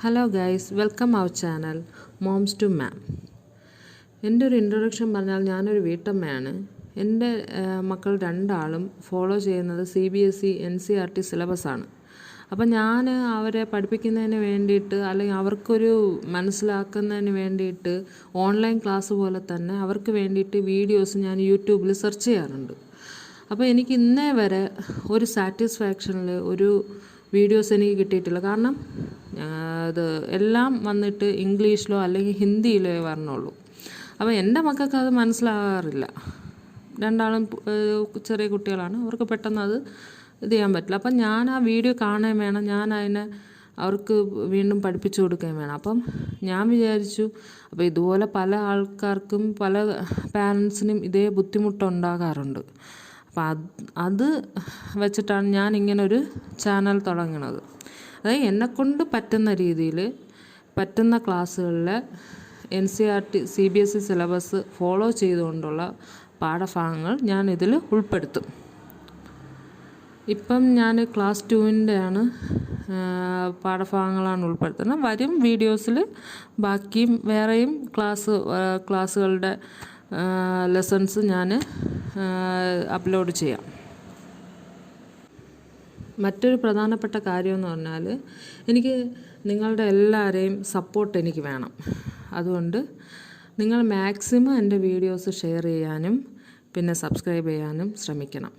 Hello guys, welcome our channel moms to mom. എൻ്റെ ഒരു introduction പറഞ്ഞാൽ ഞാനൊരു വീട്ടമ്മയാണ്. എൻ്റെ മക്കൾ രണ്ടാളും ഫോളോ ചെയ്യുന്നത് CBSE NCERT സിലബസാണ്. അപ്പം ഞാൻ അവരെ പഠിപ്പിക്കുന്നതിന് വേണ്ടിയിട്ട് അല്ലെങ്കിൽ അവർക്കൊരു മനസ്സിലാക്കുന്നതിന് വേണ്ടിയിട്ട് ഓൺലൈൻ ക്ലാസ് പോലെ തന്നെ അവർക്ക് വേണ്ടിയിട്ട് വീഡിയോസ് ഞാൻ യൂട്യൂബിൽ സെർച്ച് ചെയ്യാറുണ്ട്. അപ്പോൾ എനിക്ക് ഇന്നേ വരെ ഒരു സാറ്റിസ്ഫാക്ഷനിൽ ഒരു വീഡിയോസ് എനിക്ക് കിട്ടിയിട്ടില്ല. കാരണം അത് എല്ലാം വന്നിട്ട് ഇംഗ്ലീഷിലോ അല്ലെങ്കിൽ ഹിന്ദിയിലോ വരണുള്ളൂ. അപ്പോൾ എൻ്റെ മക്കൾക്ക് അത് മനസ്സിലാകാറില്ല. രണ്ടാളും ചെറിയ കുട്ടികളാണ്, അവർക്ക് പെട്ടെന്ന് അത് ഇത് ചെയ്യാൻ പറ്റില്ല. അപ്പം ഞാൻ ആ വീഡിയോ കാണുകയും വേണം, ഞാൻ അതിനെ അവർക്ക് വീണ്ടും പഠിപ്പിച്ചു കൊടുക്കുകയും വേണം. അപ്പം ഞാൻ വിചാരിച്ചു, അപ്പോൾ ഇതുപോലെ പല ആൾക്കാർക്കും പല പാരൻസിനും ഇതേ ബുദ്ധിമുട്ടുണ്ടാകാറുണ്ട്. അപ്പം അത് വെച്ചിട്ടാണ് ഞാൻ ഇങ്ങനൊരു ചാനൽ തുടങ്ങുന്നത്. അതായത് എന്നെക്കൊണ്ട് പറ്റുന്ന രീതിയിൽ പറ്റുന്ന ക്ലാസ്സുകളിൽ NCERT CBSE സിലബസ് ഫോളോ ചെയ്തുകൊണ്ടുള്ള പാഠഭാഗങ്ങൾ ഞാൻ ഇതിൽ ഉൾപ്പെടുത്തും. ഇപ്പം ഞാൻ ക്ലാസ് 2-ൻ്റെ ആണ് പാഠഭാഗങ്ങളാണ് ഉൾപ്പെടുത്തുന്നത്. വരും വീഡിയോസിൽ ബാക്കിയും വേറെയും ക്ലാസ്സുകളുടെ ലെസൺസ് ഞാൻ അപ്ലോഡ് ചെയ്യാം. മറ്റൊരു പ്രധാനപ്പെട്ട കാര്യമെന്ന് പറഞ്ഞാൽ എനിക്ക് നിങ്ങളുടെ എല്ലാവരെയും സപ്പോർട്ട് എനിക്ക് വേണം. അതുകൊണ്ട് നിങ്ങൾ മാക്സിമം എൻ്റെ വീഡിയോസ് ഷെയർ ചെയ്യാനും പിന്നെ സബ്സ്ക്രൈബ് ചെയ്യാനും ശ്രമിക്കണം.